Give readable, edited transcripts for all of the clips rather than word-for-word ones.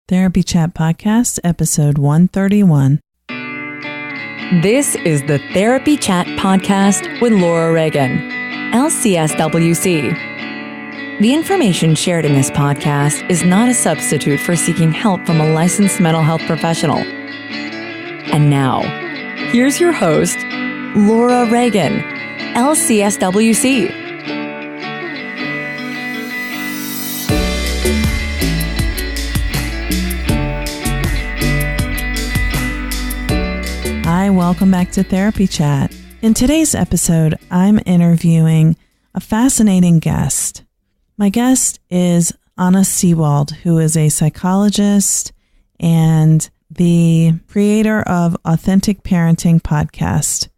Therapy Chat Podcast, episode 131. This is the Therapy Chat Podcast with Laura Reagan, LCSW-C. The information shared in this podcast is not a substitute for seeking help from a licensed mental health professional. And now, here's your host, Laura Reagan, LCSW-C. Hi, welcome back to Therapy Chat. In today's episode, I'm interviewing a fascinating guest. My guest is Anna Seewald, who is a psychologist and the creator of Authentic Parenting podcast,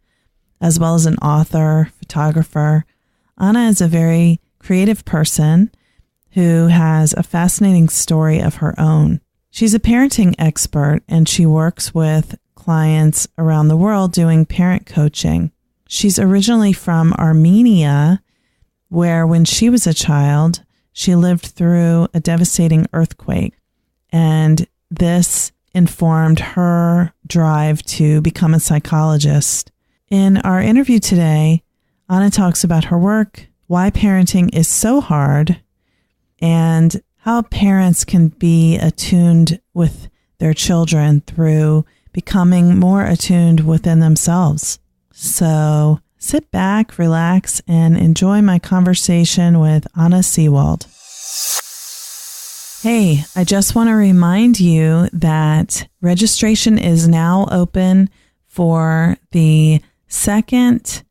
as well as an author, photographer. Anna is a very creative person who has a fascinating story of her own. She's a parenting expert and she works with clients around the world doing parent coaching. She's originally from Armenia, where when she was a child, she lived through a devastating earthquake. And this informed her drive to become a psychologist. In our interview today, Anna talks about her work, why parenting is so hard, and how parents can be attuned with their children through becoming more attuned within themselves. So sit back, relax, and enjoy my conversation with Anna Seewald. Hey, I just want to remind you that registration is now open for the second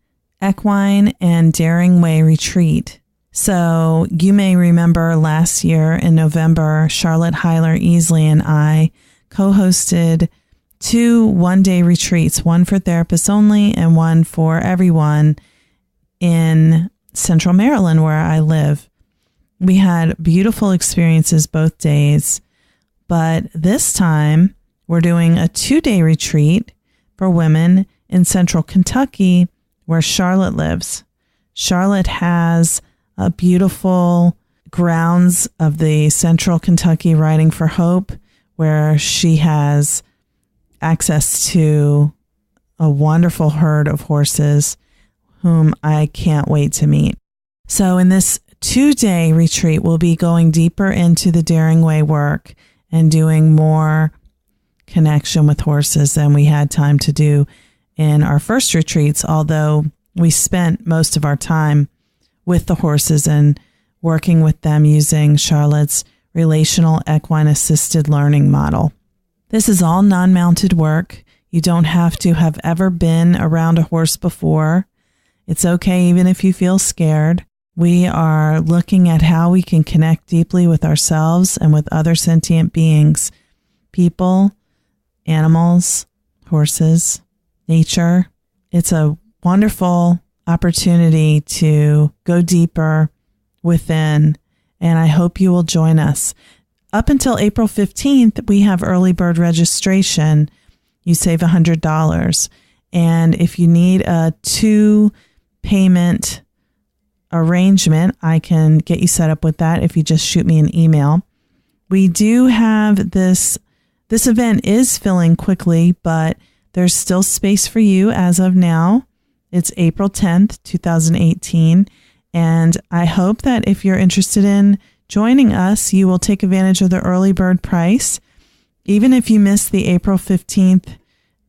Equine and Daring Way retreat. So you may remember last year in November, Charlotte Heiler-Easley and I co-hosted 2 one-day retreats, one for therapists only and one for everyone in Central Maryland, where I live. We had beautiful experiences both days, but this time we're doing a 2-day retreat for women in Central Kentucky, where Charlotte lives. Charlotte has a beautiful grounds of the Central Kentucky Riding for Hope, where she has access to a wonderful herd of horses whom I can't wait to meet. So in this 2-day retreat, we'll be going deeper into the Daring Way work and doing more connection with horses than we had time to do in our first retreats, although we spent most of our time with the horses and working with them using Charlotte's relational equine assisted learning model. This is all non-mounted work. You don't have to have ever been around a horse before. It's okay even if you feel scared. We are looking at how we can connect deeply with ourselves and with other sentient beings, people, animals, horses, nature. It's a wonderful opportunity to go deeper within, and I hope you will join us. Up until April 15th, we have early bird registration. You save $100. And if you need a 2-payment arrangement, I can get you set up with that if you just shoot me an email. We do have this event is filling quickly, but there's still space for you as of now. It's April 10th, 2018. And I hope that if you're interested in joining us, you will take advantage of the early bird price. Even if you miss the April 15th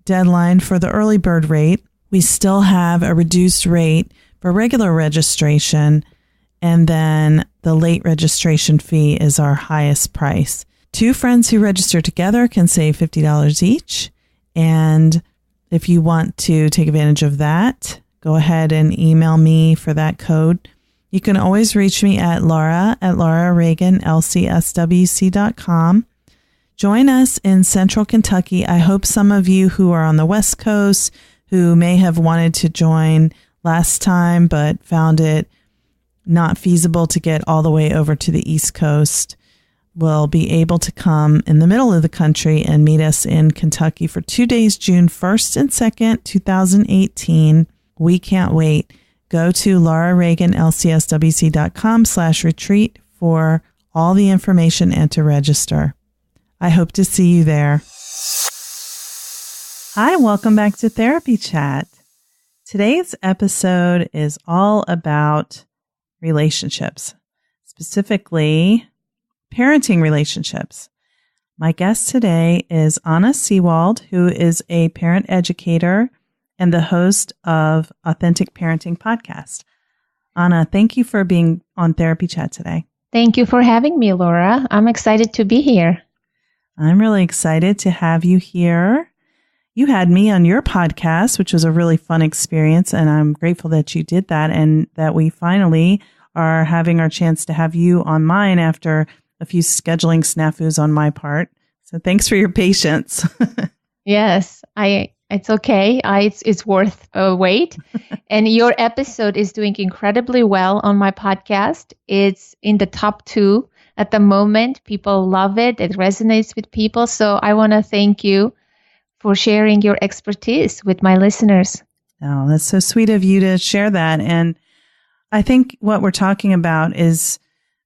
deadline for the early bird rate, we still have a reduced rate for regular registration. And then the late registration fee is our highest price. 2 friends who register together can save $50 each. And if you want to take advantage of that, go ahead and email me for that code. You can always reach me at Laura Reagan, LCSW-C.com. Join us in Central Kentucky. I hope some of you who are on the West Coast, who may have wanted to join last time but found it not feasible to get all the way over to the East Coast, will be able to come in the middle of the country and meet us in Kentucky for 2 days, June 1st and 2nd, 2018. We can't wait. Go to laurareaganlcswc.com/retreat for all the information and to register. I hope to see you there. Hi, welcome back to Therapy Chat. Today's episode is all about relationships, specifically parenting relationships. My guest today is Anna Seewald, who is a parent educator and the host of Authentic Parenting Podcast. Anna, thank you for being on Therapy Chat today. Thank you for having me, Laura. I'm excited to be here. I'm really excited to have you here. You had me on your podcast, which was a really fun experience, and I'm grateful that you did that and that we finally are having our chance to have you on mine after a few scheduling snafus on my part. So thanks for your patience. Yes, it's okay. It's worth a wait. And your episode is doing incredibly well on my podcast. It's in the top 2 at the moment. People love it. It resonates with people. So I want to thank you for sharing your expertise with my listeners. Oh, that's so sweet of you to share that. And I think what we're talking about is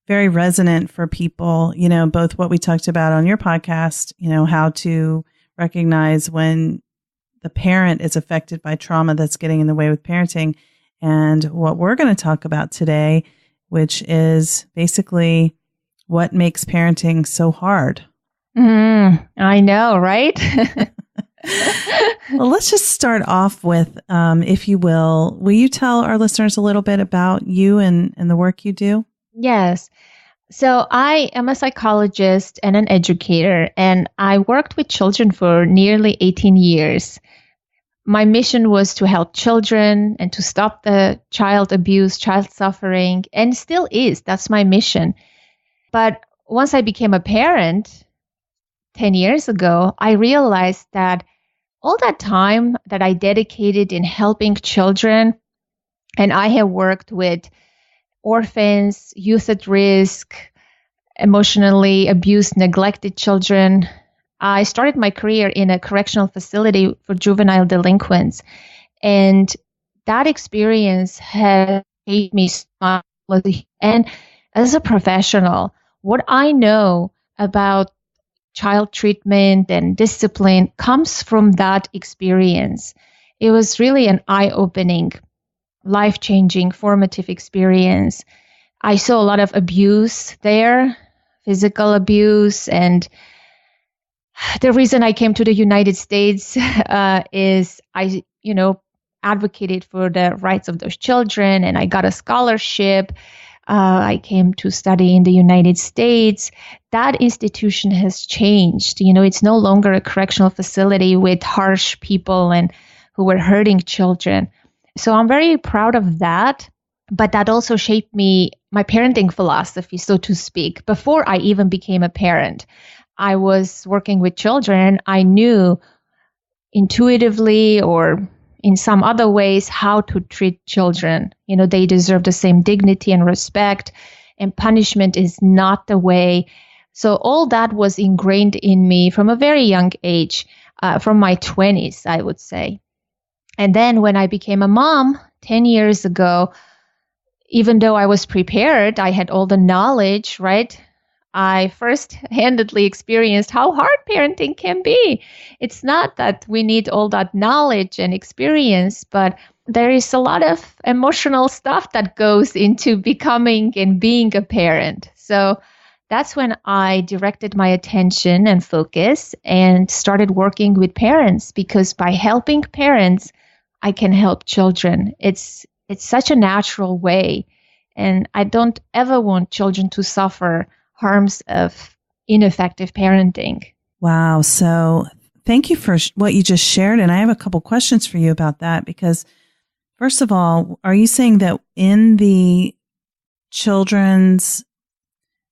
very resonant for people, both what we talked about on your podcast, how to recognize when the parent is affected by trauma that's getting in the way with parenting, and what we're going to talk about today, which is basically what makes parenting so hard. I know, right? Well, let's just start off with, if you will you tell our listeners a little bit about you and the work you do? Yes. So I am a psychologist and an educator, and I worked with children for nearly 18 years. My mission was to help children and to stop the child abuse, child suffering, and still is. That's my mission. But once I became a parent 10 years ago, I realized that all that time that I dedicated in helping children, and I have worked with orphans, youth at risk, emotionally abused, neglected children. I started my career in a correctional facility for juvenile delinquents. And that experience has shaped me so much. And as a professional, what I know about child treatment and discipline comes from that experience. It was really an eye-opening, life-changing, formative experience. I saw a lot of abuse there, physical abuse. And the reason I came to the United States is I, advocated for the rights of those children, and I got a scholarship. I came to study in the United States. That institution has changed. It's no longer a correctional facility with harsh people and who were hurting children. So I'm very proud of that. But that also shaped my parenting philosophy, so to speak. Before I even became a parent, I was working with children. I knew intuitively or in some other ways how to treat children. They deserve the same dignity and respect, and punishment is not the way. So all that was ingrained in me from a very young age, from my 20s, I would say. And then when I became a mom 10 years ago, even though I was prepared, I had all the knowledge, right? I first-handedly experienced how hard parenting can be. It's not that we need all that knowledge and experience, but there is a lot of emotional stuff that goes into becoming and being a parent. So that's when I directed my attention and focus and started working with parents, because by helping parents, I can help children. It's such a natural way. And I don't ever want children to suffer harms of ineffective parenting. Wow. So thank you for what you just shared. And I have a couple questions for you about that, because first of all, are you saying that in the children's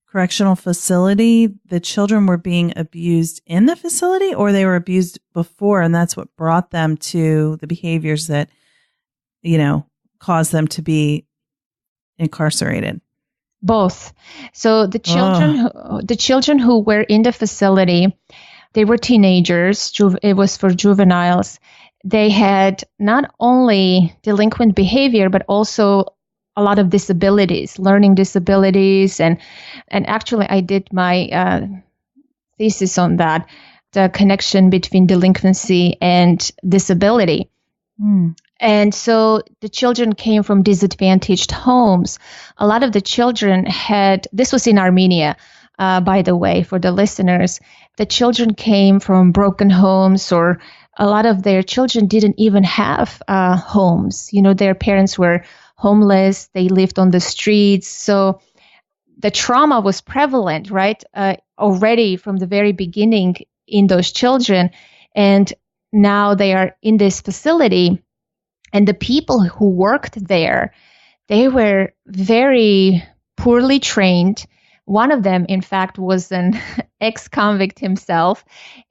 correctional facility, the children were being abused in the facility, or they were abused before, and that's what brought them to the behaviors that, caused them to be incarcerated? Both. So the children who were in the facility, they were teenagers. It was for juveniles. They had not only delinquent behavior, but also a lot of disabilities, learning disabilities. And actually, I did my thesis on that, the connection between delinquency and disability. And so the children came from disadvantaged homes. A lot of the children this was in Armenia, by the way, for the listeners. The children came from broken homes, or a lot of their children didn't even have homes. Their parents were homeless. They lived on the streets. So the trauma was prevalent, right? Already from the very beginning in those children. And now they are in this facility. And the people who worked there, they were very poorly trained. One of them, in fact, was an ex-convict himself.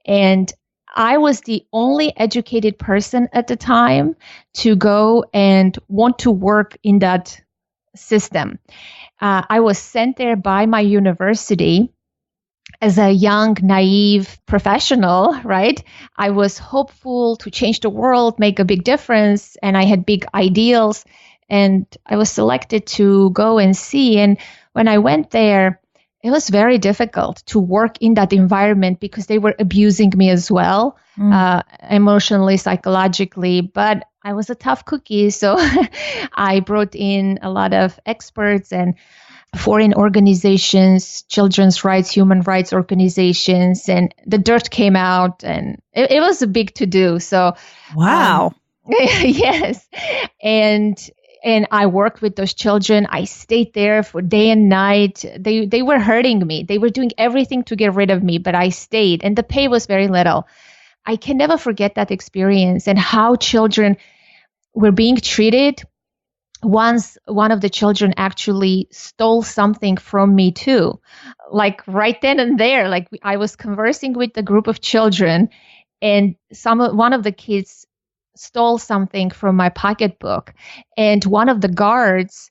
And I was the only educated person at the time to go and want to work in that system. I was sent there by my university as a young, naive professional, right? I was hopeful to change the world, make a big difference, and I had big ideals. And I was selected to go and see. And when I went there, it was very difficult to work in that environment because they were abusing me as well, emotionally, psychologically. But I was a tough cookie, so I brought in a lot of experts and foreign organizations, children's rights, human rights organizations, and the dirt came out, and it was a big to-do. So, wow. Yes. And I worked with those children. I stayed there for day and night. They were hurting me. They were doing everything to get rid of me, but I stayed, and the pay was very little. I can never forget that experience and how children were being treated. Once one of the children actually stole something from me too, like right then and there. Like I was conversing with a group of children, and one of the kids stole something from my pocketbook. And one of the guards,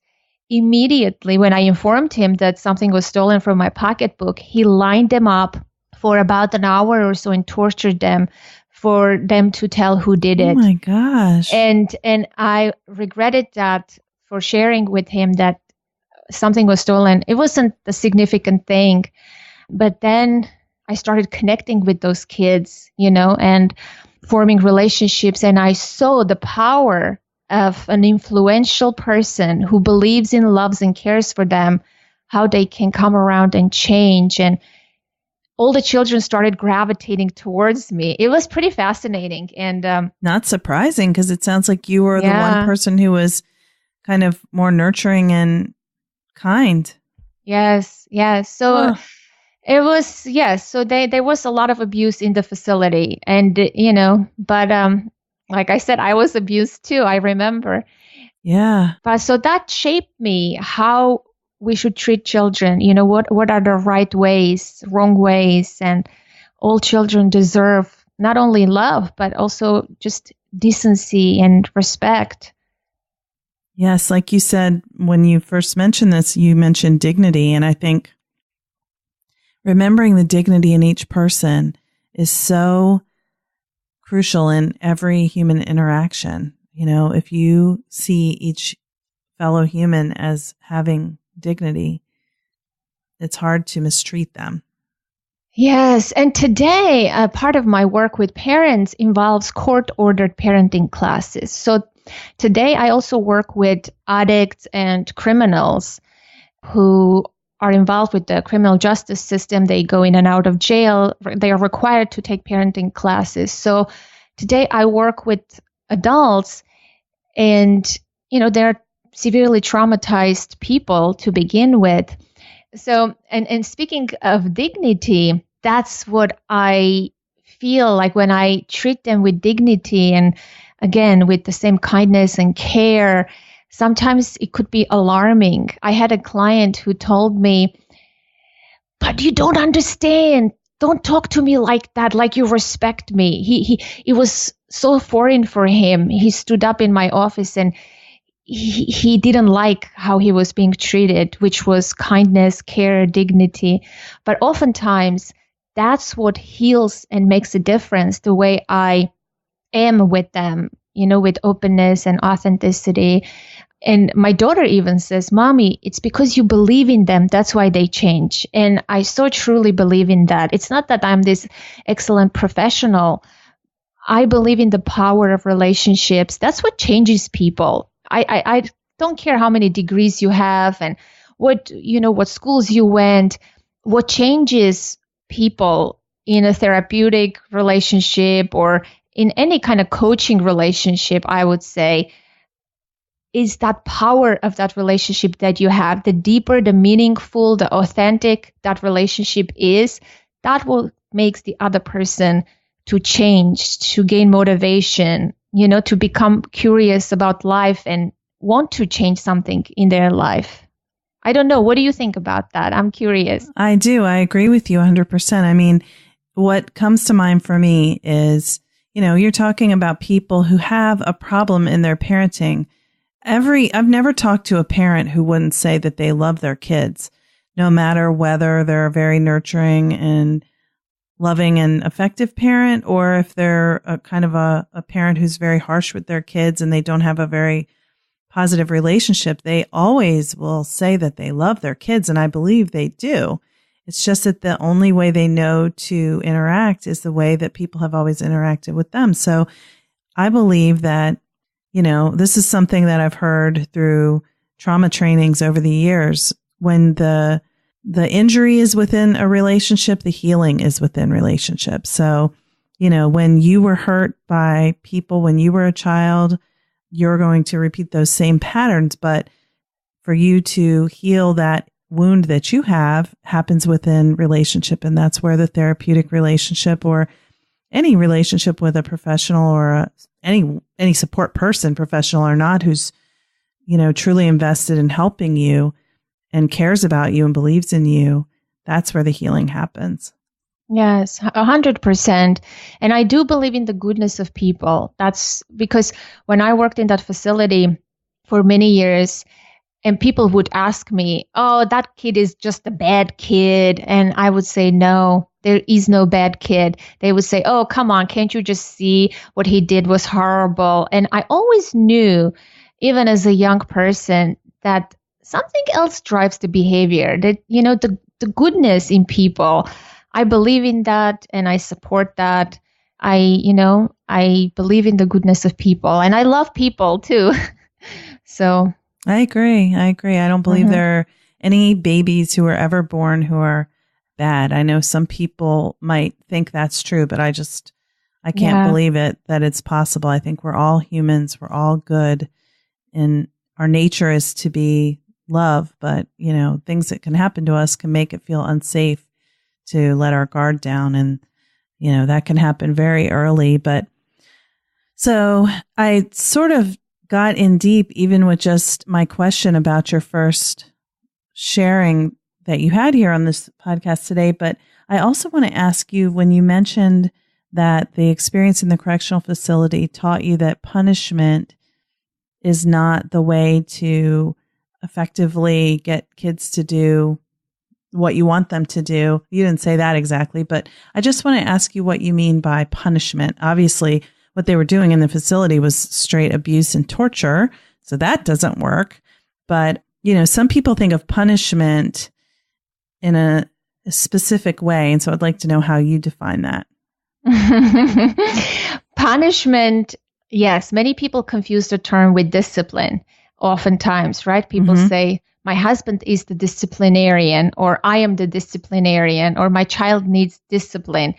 immediately when I informed him that something was stolen from my pocketbook, he lined them up for about an hour or so and tortured them for them to tell who did it. Oh my gosh. And I regretted that for sharing with him that something was stolen. It wasn't a significant thing. But then I started connecting with those kids, and forming relationships. And I saw the power of an influential person who believes in, loves, and cares for them, how they can come around and change. And all the children started gravitating towards me. It was pretty fascinating. And not surprising, because it sounds like you were the one person who was kind of more nurturing and kind. Yes. So it was, yes. So there was a lot of abuse in the facility, and, but like I said, I was abused too. I remember. Yeah. But so that shaped me how we should treat children. What are the right ways, wrong ways, and all children deserve not only love, but also just decency and respect. Yes. Like you said, when you first mentioned this, you mentioned dignity. And I think remembering the dignity in each person is so crucial in every human interaction. If you see each fellow human as having dignity, it's hard to mistreat them. Yes. And today, part of my work with parents involves court-ordered parenting classes. So today, I also work with addicts and criminals who are involved with the criminal justice system. They go in and out of jail. They are required to take parenting classes. So today I work with adults, and, they're severely traumatized people to begin with. So, and speaking of dignity, that's what I feel like when I treat them with dignity and, again, with the same kindness and care. Sometimes it could be alarming. I had a client who told me, "But you don't understand. Don't talk to me like that, like you respect me." It was so foreign for him. He stood up in my office and he didn't like how he was being treated, which was kindness, care, dignity. But oftentimes that's what heals and makes a difference, the way I am with them, with openness and authenticity. And my daughter even says, Mommy, it's because you believe in them. That's why they change. And I so truly believe in that. It's not that I'm this excellent professional. I believe in the power of relationships. That's what changes people. I don't care how many degrees you have and what schools you went. What changes people in a therapeutic relationship or in any kind of coaching relationship, I would say, is that power of that relationship that you have. The deeper, the meaningful, the authentic that relationship is, that will makes the other person to change, to gain motivation, to become curious about life and want to change something in their life. I don't know. What do you think about that? I'm curious. I do. I agree with you 100%. I mean, what comes to mind for me is, you're talking about people who have a problem in their parenting. I've never talked to a parent who wouldn't say that they love their kids, no matter whether they're a very nurturing and loving and effective parent, or if they're a kind of a parent who's very harsh with their kids and they don't have a very positive relationship. They always will say that they love their kids, and I believe they do. It's just that the only way they know to interact is the way that people have always interacted with them. So I believe that this is something that I've heard through trauma trainings over the years. When the injury is within a relationship, the healing is within relationships. So, when you were hurt by people when you were a child, you're going to repeat those same patterns. But for you to heal that wound that you have happens within relationship. And that's where the therapeutic relationship or any relationship with a professional or any support person, professional or not, who's, truly invested in helping you and cares about you and believes in you, that's where the healing happens. Yes, 100%. And I do believe in the goodness of people. That's because when I worked in that facility for many years, and people would ask me, oh, that kid is just a bad kid. And I would say, no, there is no bad kid. They would say, oh, come on, can't you just see what he did was horrible? And I always knew, even as a young person, that something else drives the behavior, that, the goodness in people. I believe in that and I support that. I believe in the goodness of people and I love people too. So I agree. I don't believe there are any babies who are ever born who are bad. I know some people might think that's true, but I can't believe it, that it's possible. I think we're all humans. We're all good. And our nature is to be love. But, things that can happen to us can make it feel unsafe to let our guard down. And, that can happen very early. But so I sort of got in deep, even with just my question about your first sharing that you had here on this podcast today. But I also want to ask you, when you mentioned that the experience in the correctional facility taught you that punishment is not the way to effectively get kids to do what you want them to do. You didn't say that exactly, but I just want to ask you what you mean by punishment. Obviously, what they were doing in the facility was straight abuse and torture, so that doesn't work. But, some people think of punishment in a specific way, and so I'd like to know how you define that. Punishment, yes, many people confuse the term with discipline oftentimes, right? People say, my husband is the disciplinarian, or I am the disciplinarian, or my child needs discipline.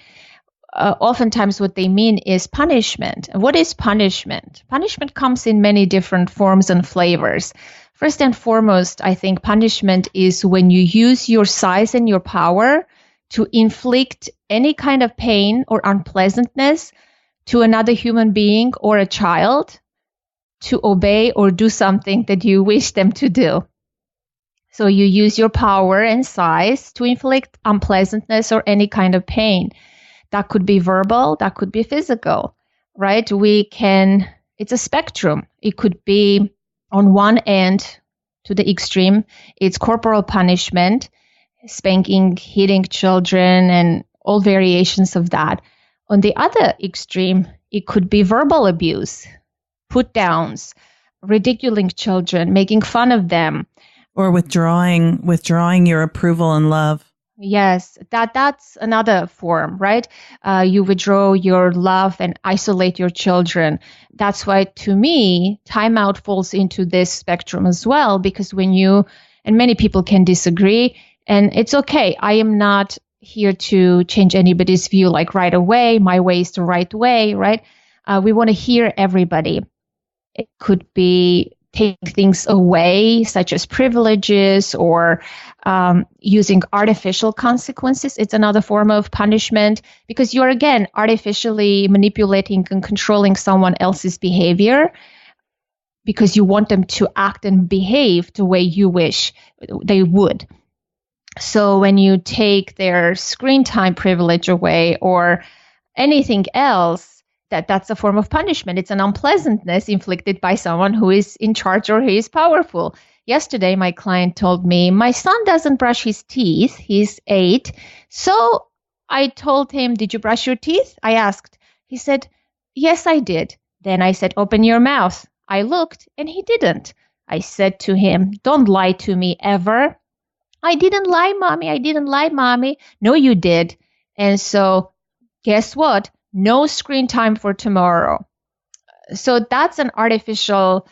Oftentimes what they mean is punishment. What is punishment? Punishment comes in many different forms and flavors. First and foremost, I think punishment is when you use your size and your power to inflict any kind of pain or unpleasantness to another human being or a child to obey or do something that you wish them to do. So you use your power and size to inflict unpleasantness or any kind of pain. That could be verbal, that could be physical, right? It's a spectrum. It could be on one end to the extreme, it's corporal punishment, spanking, hitting children, and all variations of that. On the other extreme, it could be verbal abuse, put downs, ridiculing children, making fun of them. Or withdrawing your approval and love. Yes, that's another form, right? You withdraw your love and isolate your children. That's why, to me, timeout falls into this spectrum as well, because and many people can disagree, and it's okay. I am not here to change anybody's view like right away. My way is the right way, right? We want to hear everybody. It could be take things away, such as privileges, or using artificial consequences. It's another form of punishment, because you're, again, artificially manipulating and controlling someone else's behavior because you want them to act and behave the way you wish they would. So when you take their screen time privilege away or anything else, that's a form of punishment. It's an unpleasantness inflicted by someone who is in charge or who is powerful. Yesterday, my client told me, my son doesn't brush his teeth. He's 8. So I told him, did you brush your teeth? I asked. He said, yes, I did. Then I said, open your mouth. I looked and he didn't. I said to him, don't lie to me ever. I didn't lie, Mommy. I didn't lie, Mommy. No, you did. And so guess what? No screen time for tomorrow. So that's an artificial,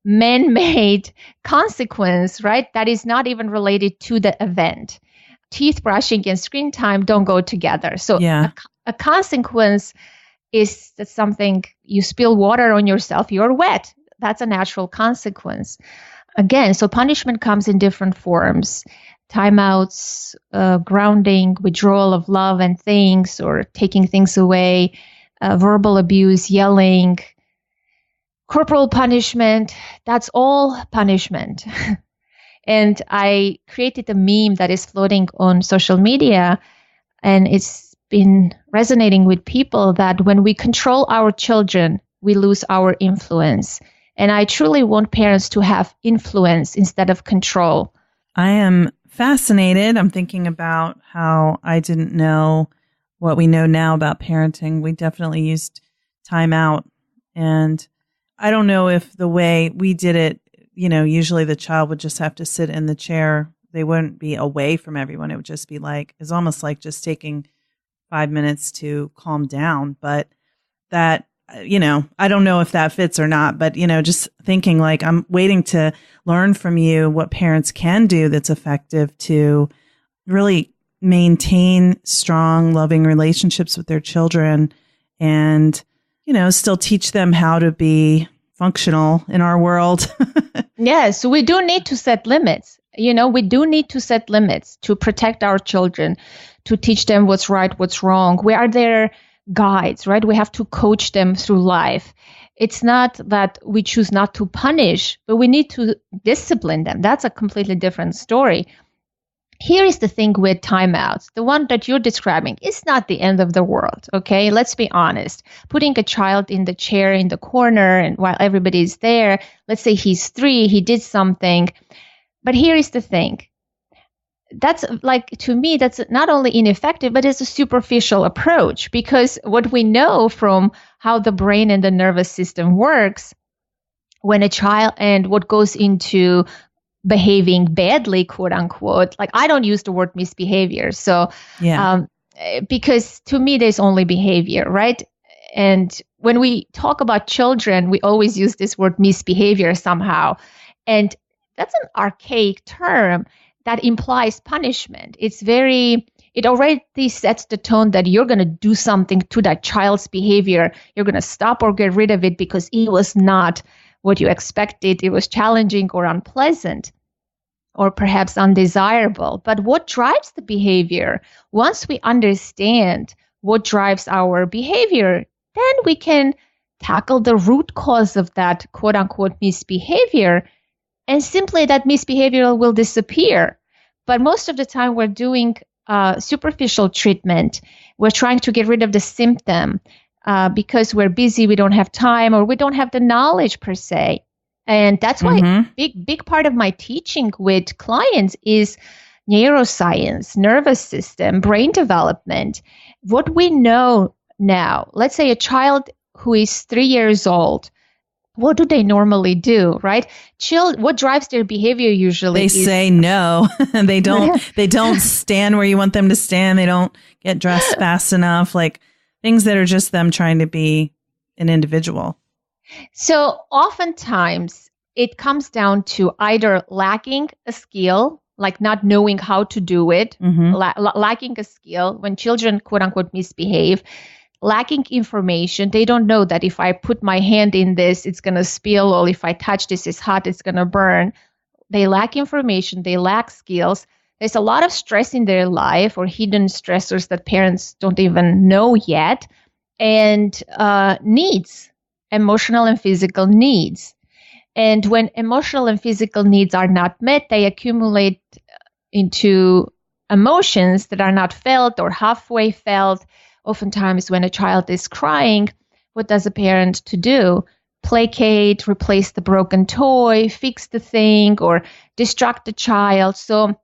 man-made consequence, right? That is not even related to the event. Teeth brushing and screen time don't go together. So a consequence is that something, you spill water on yourself, you're wet. That's a natural consequence. Again, so punishment comes in different forms. Timeouts, grounding, withdrawal of love and things, or taking things away, verbal abuse, yelling, corporal punishment. That's all punishment. And I created a meme that is floating on social media, and it's been resonating with people, that when we control our children, we lose our influence. And I truly want parents to have influence instead of control. I am fascinated. I'm thinking about how I didn't know what we know now about parenting. We definitely used time out. And I don't know if the way we did it, usually the child would just have to sit in the chair. They wouldn't be away from everyone. It would just be it's almost like just taking 5 minutes to calm down. But that, I don't know if that fits or not, but, just thinking I'm waiting to learn from you what parents can do that's effective to really maintain strong, loving relationships with their children and, still teach them how to be functional in our world. Yes, we do need to set limits. We do need to set limits to protect our children, to teach them what's right, what's wrong. We are their guides, right? We have to coach them through life. It's not that we choose not to punish, but we need to discipline them. That's a completely different story. Here is the thing with timeouts. The one that you're describing is not the end of the world, okay? Let's be honest. Putting a child in the chair in the corner and while everybody's there, let's say he's 3, he did something. But here is the thing. That's to me, that's not only ineffective, but it's a superficial approach, because what we know from how the brain and the nervous system works, when a child, and what goes into behaving badly, quote unquote, I don't use the word misbehavior. So, because to me, there's only behavior, right? And when we talk about children, we always use this word misbehavior somehow. And that's an archaic term that implies punishment. It already sets the tone that you're going to do something to that child's behavior. You're going to stop or get rid of it because it was not what you expected. It was challenging or unpleasant or perhaps undesirable. But what drives the behavior? Once we understand what drives our behavior, then we can tackle the root cause of that quote unquote misbehavior, and simply that misbehavior will disappear. But most of the time we're doing superficial treatment. We're trying to get rid of the symptom because we're busy, we don't have time, or we don't have the knowledge per se. And that's why big part of my teaching with clients is neuroscience, nervous system, brain development. What we know now, let's say a child who is 3 years old, what do they normally do, right? What drives their behavior usually they say no. They don't stand where you want them to stand. They don't get dressed fast enough, like things that are just them trying to be an individual. So oftentimes it comes down to either lacking a skill, like not knowing how to do it, lacking a skill when children, quote unquote, misbehave, lacking information. They don't know that if I put my hand in this, it's going to spill, or if I touch this, it's hot, it's going to burn. They lack information. They lack skills. There's a lot of stress in their life, or hidden stressors that parents don't even know yet, and needs, emotional and physical needs. And when emotional and physical needs are not met, they accumulate into emotions that are not felt or halfway felt. Oftentimes when a child is crying, what does a parent to do? Placate, replace the broken toy, fix the thing, or distract the child. So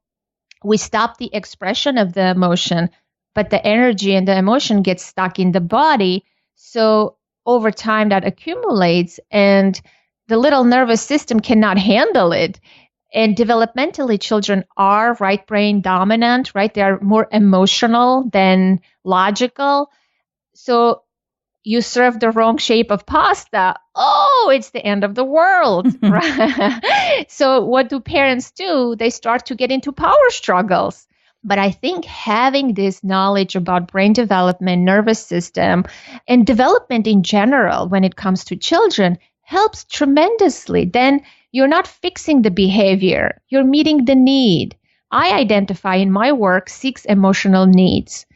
we stop the expression of the emotion, but the energy and the emotion gets stuck in the body. So over time that accumulates, and the little nervous system cannot handle it. And developmentally, children are right brain dominant, right? They are more emotional than logical. So you serve the wrong shape of pasta. Oh, it's the end of the world, right? So what do parents do? They start to get into power struggles. But I think having this knowledge about brain development, nervous system, and development in general when it comes to children helps tremendously. Then you're not fixing the behavior, you're meeting the need. I identify in my work 6 emotional needs.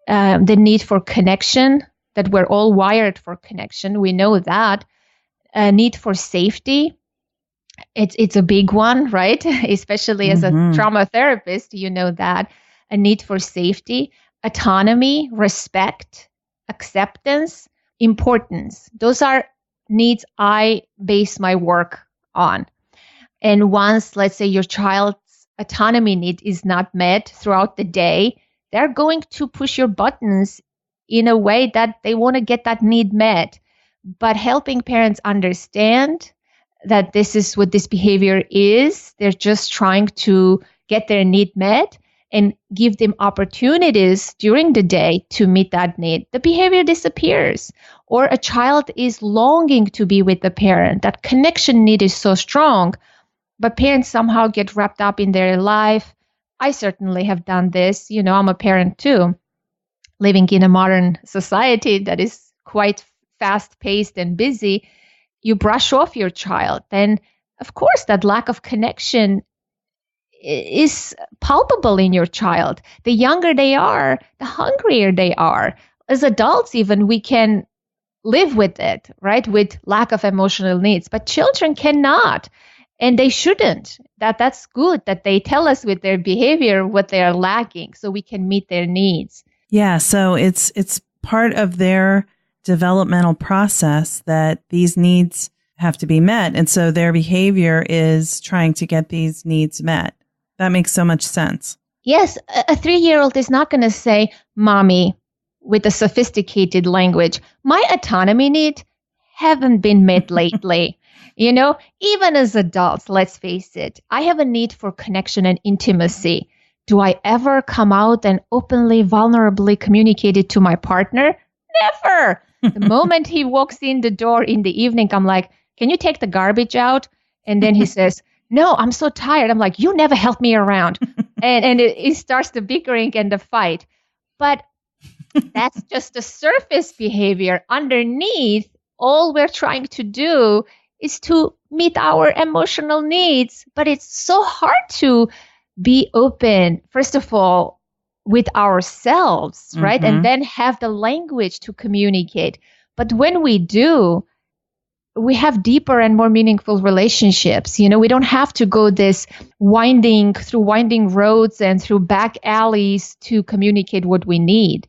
The need for connection, that we're all wired for connection. We know that. A need for safety. It's a big one, right? Especially as a trauma therapist, you know that. A need for safety, autonomy, respect, acceptance, importance. Those are needs I base my work on. And once, let's say, your child's autonomy need is not met throughout the day, they're going to push your buttons in a way that they want to get that need met. But helping parents understand that this is what this behavior is, they're just trying to get their need met, and give them opportunities during the day to meet that need, the behavior disappears. Or a child is longing to be with the parent. That connection need is so strong, but parents somehow get wrapped up in their life. I certainly have done this. You know, I'm a parent too, living in a modern society that is quite fast-paced and busy. You brush off your child, then of course that lack of connection is palpable in your child. The younger they are, the hungrier they are. As adults even, we can live with it, right? With lack of emotional needs, but children cannot, and they shouldn't. That's good that they tell us with their behavior what they are lacking so we can meet their needs. Yeah, so it's part of their developmental process that these needs have to be met. And so their behavior is trying to get these needs met. That makes so much sense. Yes, a 3-year-old is not going to say, "Mommy," with a sophisticated language. My autonomy need haven't been met lately. You know, even as adults, let's face it, I have a need for connection and intimacy. Do I ever come out and openly, vulnerably communicate it to my partner? Never. The moment he walks in the door in the evening, I'm like, "Can you take the garbage out?" And then he says, "No, I'm so tired." I'm like, "You never help me around." and it starts the bickering and the fight. But that's just the surface behavior. Underneath, all we're trying to do is to meet our emotional needs. But it's so hard to be open, first of all, with ourselves, right? And then have the language to communicate. But when we do, we have deeper and more meaningful relationships. You know, we don't have to go this winding roads and through back alleys to communicate what we need.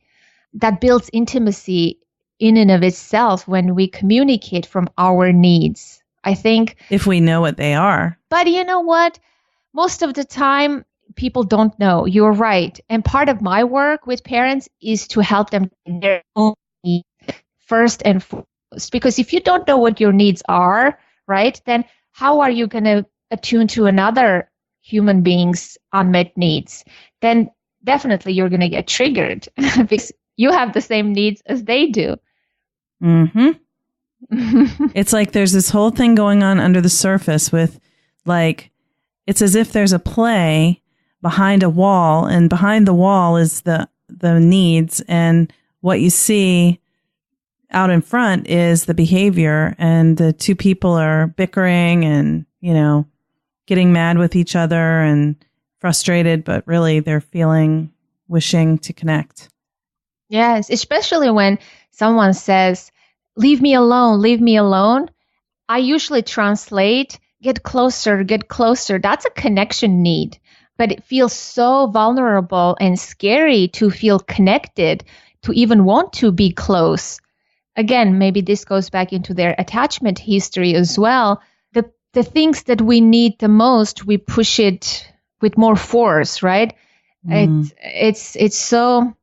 That builds intimacy in and of itself when we communicate from our needs. I think if we know what they are. But you know what? Most of the time, people don't know. You're right. And part of my work with parents is to help them in their own needs first and foremost. Because if you don't know what your needs are, right, then how are you going to attune to another human being's unmet needs? Then definitely you're going to get triggered because you have the same needs as they do. Mm-hmm. It's like there's this whole thing going on under the surface with, like, it's as if there's a play behind a wall, and behind the wall is the needs, and what you see out in front is the behavior, and the two people are bickering and, getting mad with each other and frustrated, but really they're wishing to connect. Yes, especially when someone says, leave me alone, leave me alone. I usually translate, get closer, get closer. That's a connection need, but it feels so vulnerable and scary to feel connected, to even want to be close. Again, maybe this goes back into their attachment history as well. The things that we need the most, we push it with more force, right? It's so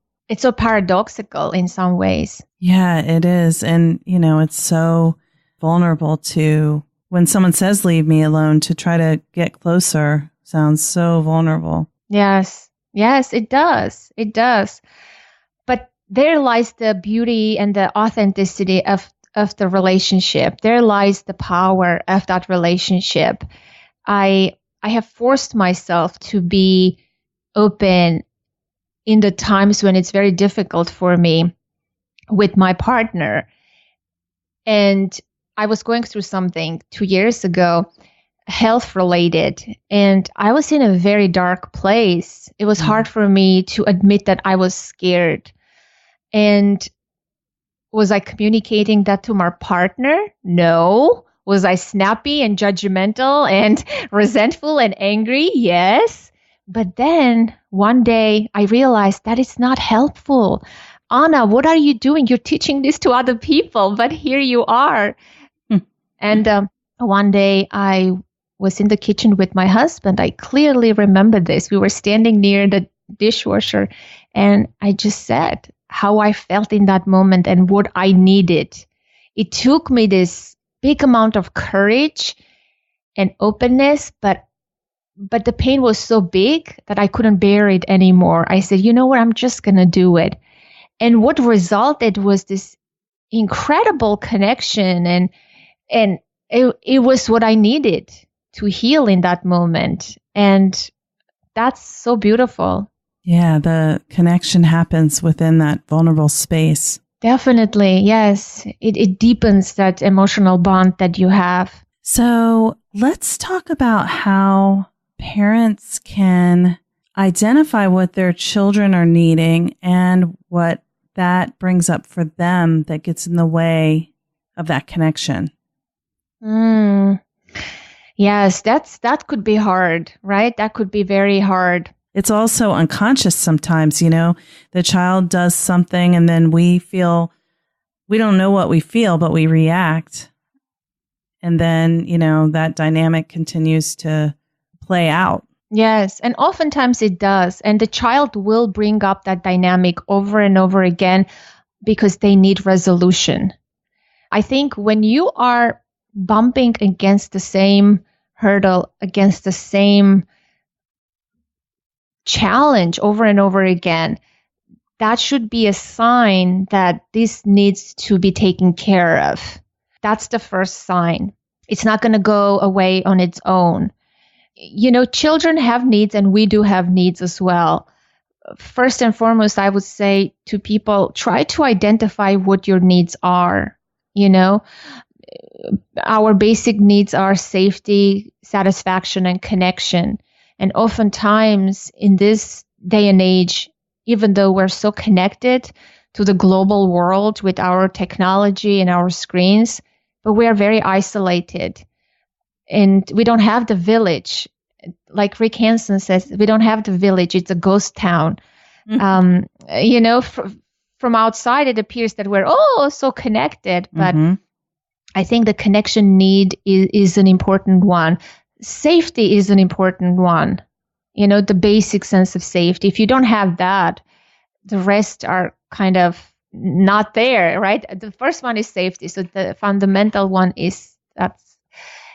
paradoxical in some ways. Yeah, it is. And, it's so vulnerable to, when someone says, leave me alone, to try to get closer sounds so vulnerable. Yes, it does. It does. But there lies the beauty and the authenticity of the relationship. There lies the power of that relationship. I have forced myself to be open in the times when it's very difficult for me with my partner. And I was going through something 2 years ago, health related, and I was in a very dark place. It was hard for me to admit that I was scared. And was I communicating that to my partner? No. Was I snappy and judgmental and resentful and angry? Yes. But then one day I realized that it's not helpful. Anna, what are you doing? You're teaching this to other people, but here you are. And one day I was in the kitchen with my husband. I clearly remember this. We were standing near the dishwasher, and I just said how I felt in that moment and what I needed. It took me this big amount of courage and openness, but the pain was so big that I couldn't bear it anymore. I said, you know what, I'm just going to do it. And what resulted was this incredible connection, and it was what I needed to heal in that moment. And that's so beautiful. Yeah, the connection happens within that vulnerable space. Definitely, yes. It deepens that emotional bond that you have. So let's talk about how parents can identify what their children are needing and what that brings up for them that gets in the way of that connection. Yes, that could be hard, right? That could be very hard. It's also unconscious sometimes, the child does something and then we don't know what we feel, but we react. And then, that dynamic continues to play out. Yes, and oftentimes it does. And the child will bring up that dynamic over and over again because they need resolution. I think when you are bumping against the same hurdle, against the same challenge over and over again, that should be a sign that this needs to be taken care of. That's the first sign. It's not going to go away on its own. Children have needs, and we do have needs as well. First and foremost, I would say to people, try to identify what your needs are. Our basic needs are safety, satisfaction, and connection. And oftentimes in this day and age, even though we're so connected to the global world with our technology and our screens, but we are very isolated. And we don't have the village. Like Rick Hansen says, we don't have the village. It's a ghost town. Mm-hmm. From outside, it appears that we're so connected. But I think the connection need is an important one. Safety is an important one. The basic sense of safety. If you don't have that, the rest are kind of not there, right? The first one is safety. So the fundamental one is that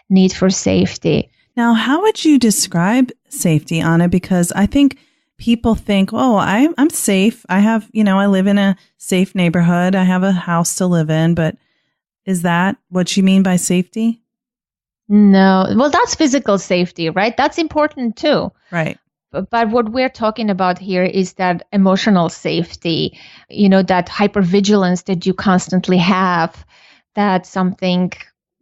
need for safety. Now, how would you describe safety, Anna? Because I think people think, oh, I'm safe. I have, I live in a safe neighborhood. I have a house to live in. But is that what you mean by safety? No. Well, that's physical safety, right? That's important too. Right. But what we're talking about here is that emotional safety, that hypervigilance that you constantly have, that something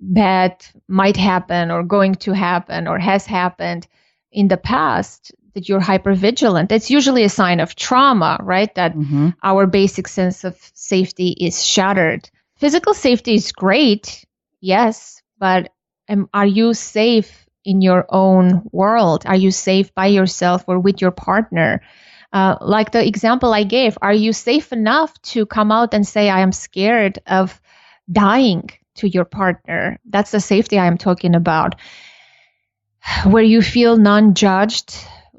bad might happen or going to happen or has happened in the past, that you're hypervigilant. It's usually a sign of trauma, right? That our basic sense of safety is shattered. Physical safety is great, yes, but are you safe in your own world? Are you safe by yourself or with your partner? Like the example I gave, are you safe enough to come out and say, I am scared of dying to your partner? That's the safety I am talking about. Where you feel non-judged,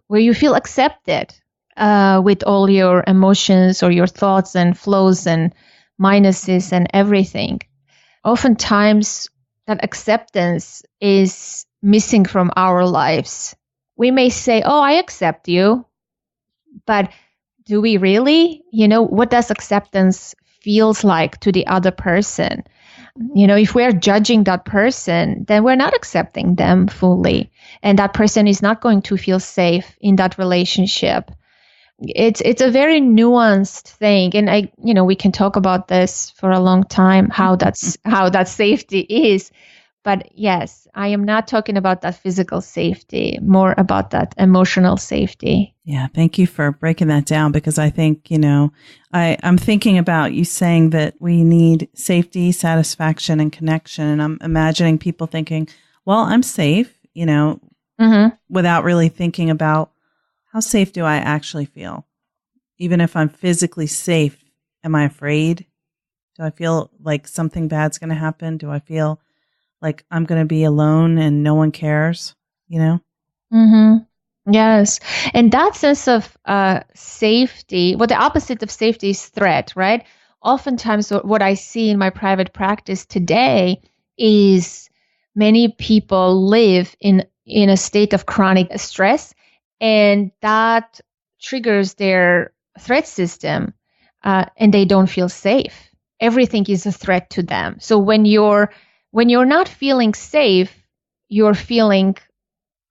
where you feel accepted with all your emotions or your thoughts and flows and minuses and everything. Oftentimes, that acceptance is missing from our lives. We may say, oh, I accept you, but do we really? What does acceptance feels like to the other person? If we're judging that person, then we're not accepting them fully. And that person is not going to feel safe in that relationship. It's a very nuanced thing. And we can talk about this for a long time, how that safety is. But yes, I am not talking about that physical safety, more about that emotional safety. Yeah, thank you for breaking that down, because I think, I'm thinking about you saying that we need safety, satisfaction, and connection. And I'm imagining people thinking, well, I'm safe, without really thinking about how safe do I actually feel? Even if I'm physically safe, am I afraid? Do I feel like something bad's going to happen? Do I feel like I'm going to be alone and no one cares, Yes. And that sense of safety, the opposite of safety is threat, right? Oftentimes what I see in my private practice today is many people live in a state of chronic stress, and that triggers their threat system, and they don't feel safe. Everything is a threat to them. So when you're not feeling safe, you're feeling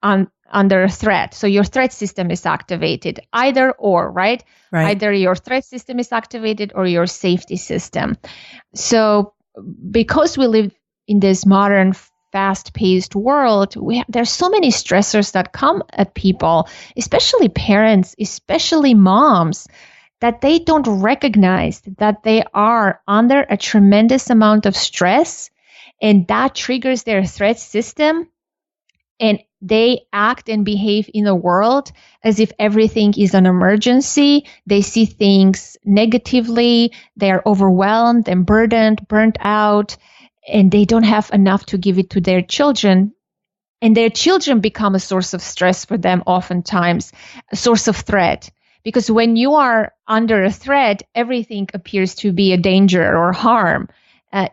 under threat. So your threat system is activated, either or, right? Either your threat system is activated or your safety system. So because we live in this modern, fast-paced world, there's so many stressors that come at people, especially parents, especially moms, that they don't recognize that they are under a tremendous amount of stress, and that triggers their threat system, and they act and behave in the world as if everything is an emergency. They see things negatively. They're overwhelmed and burdened, burnt out, and they don't have enough to give it to their children. And their children become a source of stress for them, oftentimes, a source of threat. Because when you are under a threat, everything appears to be a danger or harm,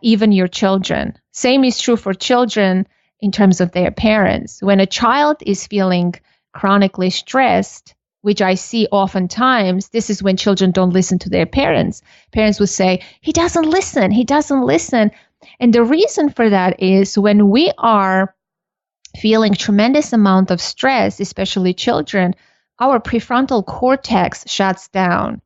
even your children. Same is true for children in terms of their parents. When a child is feeling chronically stressed, which I see oftentimes, this is when children don't listen to their parents. Parents will say, he doesn't listen. And the reason for that is when we are feeling tremendous amount of stress, especially children, our prefrontal cortex shuts down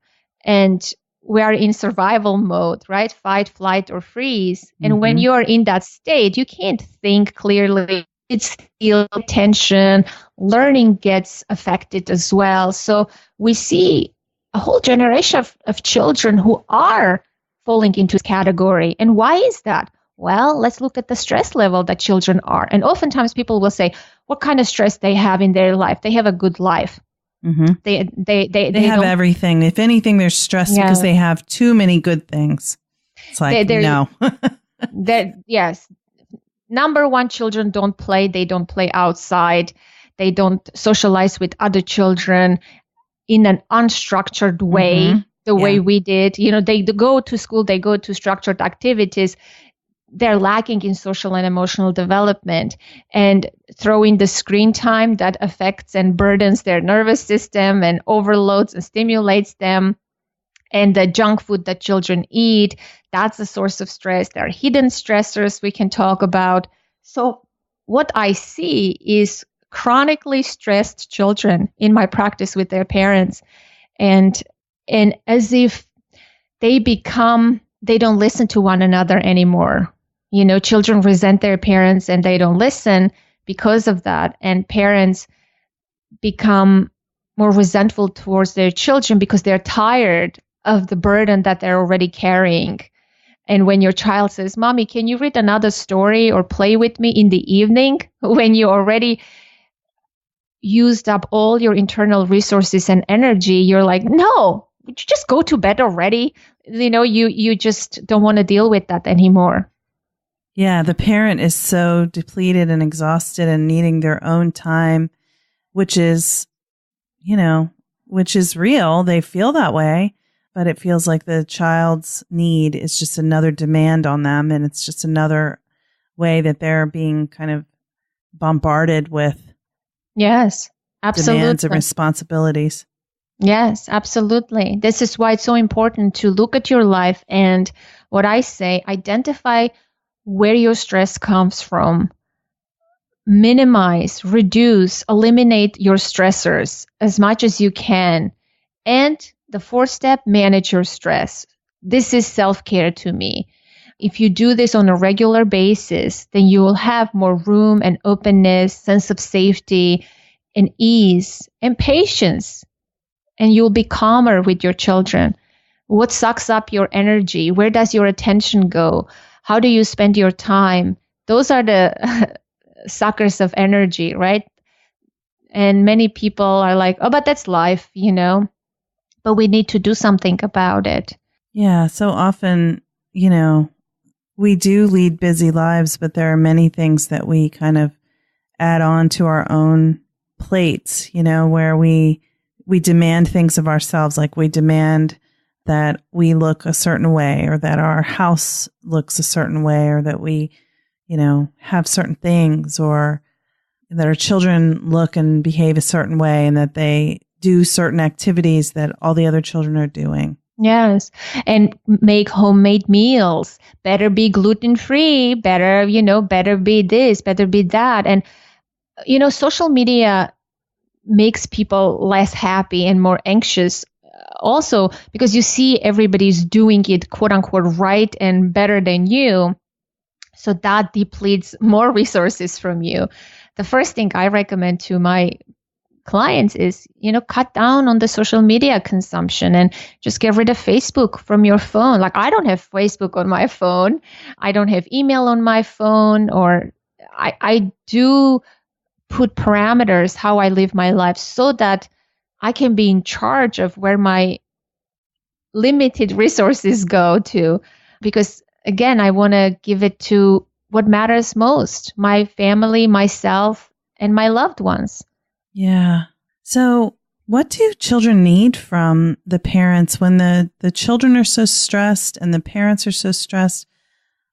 and we are in survival mode, right? Fight, flight, or freeze. And when you're in that state, you can't think clearly. It's still tension. Learning gets affected as well. So we see a whole generation of children who are falling into this category. And why is that? Well, let's look at the stress level that children are. And oftentimes people will say, what kind of stress they have in their life? They have a good life. They have everything. If anything, they're stressed because they have too many good things. It's like, no. Yes. Number one, children don't play. They don't play outside. They don't socialize with other children in an unstructured way. the way we did. They go to school, they go to structured activities. They're lacking in social and emotional development, and throw in the screen time that affects and burdens their nervous system and overloads and stimulates them. And the junk food that children eat, that's a source of stress. There are hidden stressors we can talk about. So what I see is chronically stressed children in my practice with their parents. And as if they don't listen to one another anymore. Children resent their parents and they don't listen because of that. And parents become more resentful towards their children because they're tired of the burden that they're already carrying. And when your child says, "Mommy, can you read another story or play with me in the evening?" when you already used up all your internal resources and energy, you're like, "No, would you just go to bed already?" You just don't want to deal with that anymore. Yeah, the parent is so depleted and exhausted and needing their own time, which is real. They feel that way, but it feels like the child's need is just another demand on them. And it's just another way that they're being kind of bombarded with Yes, absolutely. demands and responsibilities. Yes, absolutely. This is why it's so important to look at your life and what I say, identify where your stress comes from. Minimize, reduce, eliminate your stressors as much as you can. And the fourth step, manage your stress. This is self-care to me. If you do this on a regular basis, then you will have more room and openness, sense of safety and ease and patience. And you'll be calmer with your children. What sucks up your energy? Where does your attention go? How do you spend your time? Those are the suckers of energy, right? And many people are like, "Oh, but that's life, But we need to do something about it. Yeah, so often, we do lead busy lives, but there are many things that we kind of add on to our own plates, where we demand things of ourselves, like we demand that we look a certain way or that our house looks a certain way or that we, have certain things or that our children look and behave a certain way and that they do certain activities that all the other children are doing. Yes. And make homemade meals. Better be gluten-free. Better be this, better be that. And, social media makes people less happy and more anxious. Also, because you see everybody's doing it, quote unquote, right and better than you. So that depletes more resources from you. The first thing I recommend to my clients is, cut down on the social media consumption and just get rid of Facebook from your phone. Like, I don't have Facebook on my phone. I don't have email on my phone, or I do put parameters how I live my life so that I can be in charge of where my limited resources go to. Because again, I want to give it to what matters most, my family, myself, and my loved ones. Yeah. So what do children need from the parents when the children are so stressed and the parents are so stressed?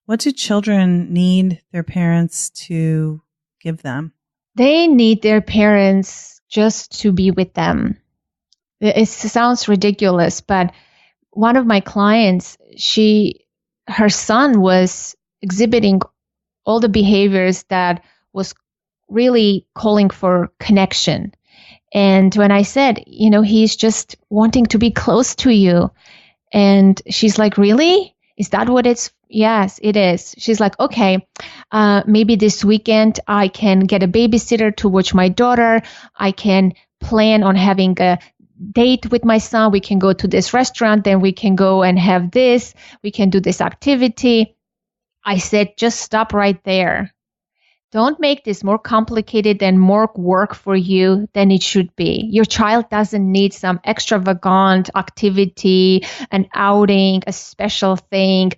What do children need their parents to give them? They need their parents just to be with them. It sounds ridiculous, but one of my clients, her son was exhibiting all the behaviors that was really calling for connection. And when I said, he's just wanting to be close to you. And she's like, "Really? Is that what it's?" "Yes, it is." She's like, "Okay, maybe this weekend I can get a babysitter to watch my daughter. I can plan on having a date with my son. We can go to this restaurant. Then we can go and have this. We can do this activity." I said, "Just stop right there. Don't make this more complicated and more work for you than it should be. Your child doesn't need some extravagant activity, an outing, a special thing,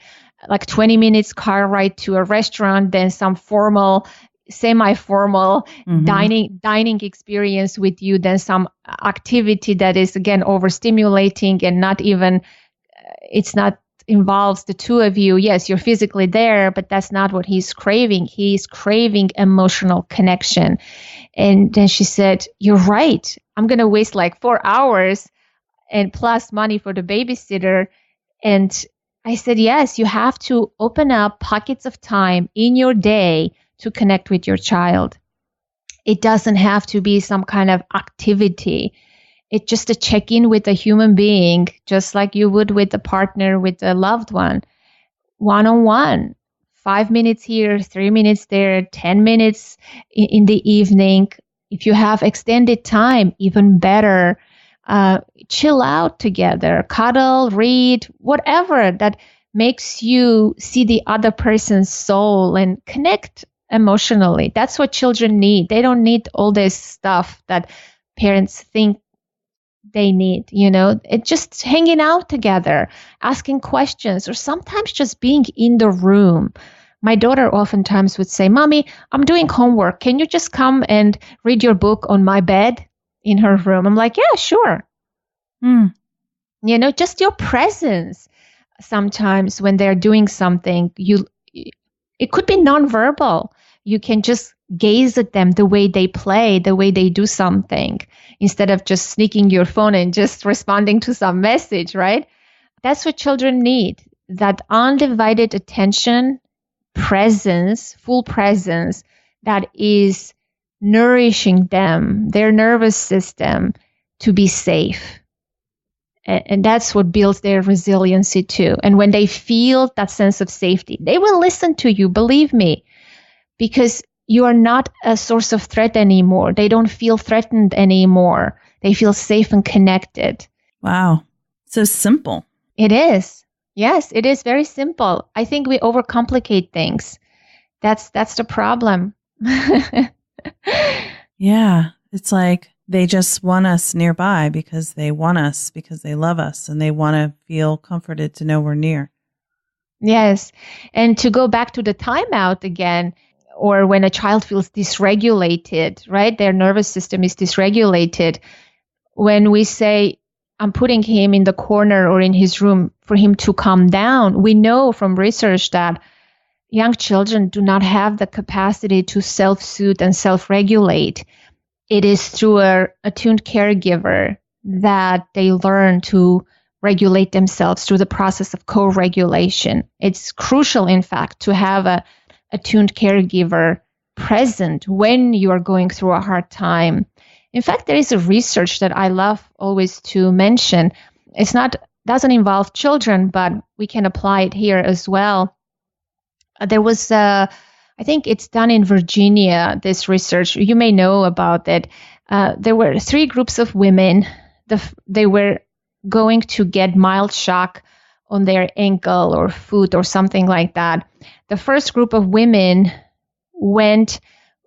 like 20 minutes car ride to a restaurant, then some formal semi-formal dining experience with you than some activity that is, again, overstimulating and not even, it's not involves the two of you. Yes, you're physically there, but that's not what he's craving. He's craving emotional connection. And then she said, you're right. I'm going to waste like 4 hours and plus money for the babysitter. And I said, yes, you have to open up pockets of time in your day to connect with your child. It doesn't have to be some kind of activity. It's just a check-in with a human being, just like you would with a partner, with a loved one, one-on-one. 5 minutes here, 3 minutes there, 10 minutes in the evening. If you have extended time, even better. Chill out together, cuddle, read, whatever that makes you see the other person's soul and connect emotionally. That's what children need. They don't need all this stuff that parents think they need, It's just hanging out together, asking questions, or sometimes just being in the room. My daughter oftentimes would say, Mommy, I'm doing homework. Can you just come and read your book on my bed in her room? I'm like, yeah, sure. Just your presence. Sometimes when they're doing something, it could be nonverbal. You can just gaze at them, the way they play, the way they do something, instead of just sneaking your phone and just responding to some message, right? That's what children need, that undivided attention, presence, full presence that is nourishing them, their nervous system to be safe. And that's what builds their resiliency too. And when they feel that sense of safety, they will listen to you, believe me, because you are not a source of threat anymore. They don't feel threatened anymore. They feel safe and connected. Wow. So simple. It is. Yes, it is very simple. I think we overcomplicate things. That's the problem. Yeah. It's like they just want us nearby because they want us, because they love us, and they want to feel comforted to know we're near. Yes. And to go back to the timeout again, or when a child feels dysregulated, right? Their nervous system is dysregulated. When we say, I'm putting him in the corner or in his room for him to calm down, we know from research that young children do not have the capacity to self-soothe and self-regulate. It is through an attuned caregiver that they learn to regulate themselves through the process of co-regulation. It's crucial, in fact, to have a attuned caregiver present when you are going through a hard time. In fact, there is a research that I love always to mention. Doesn't involve children, but we can apply it here as well. There was I think it's done in Virginia, this research. You may know about it. There were 3 groups of women. They were going to get mild shock on their ankle or foot or something like that. The first group of women went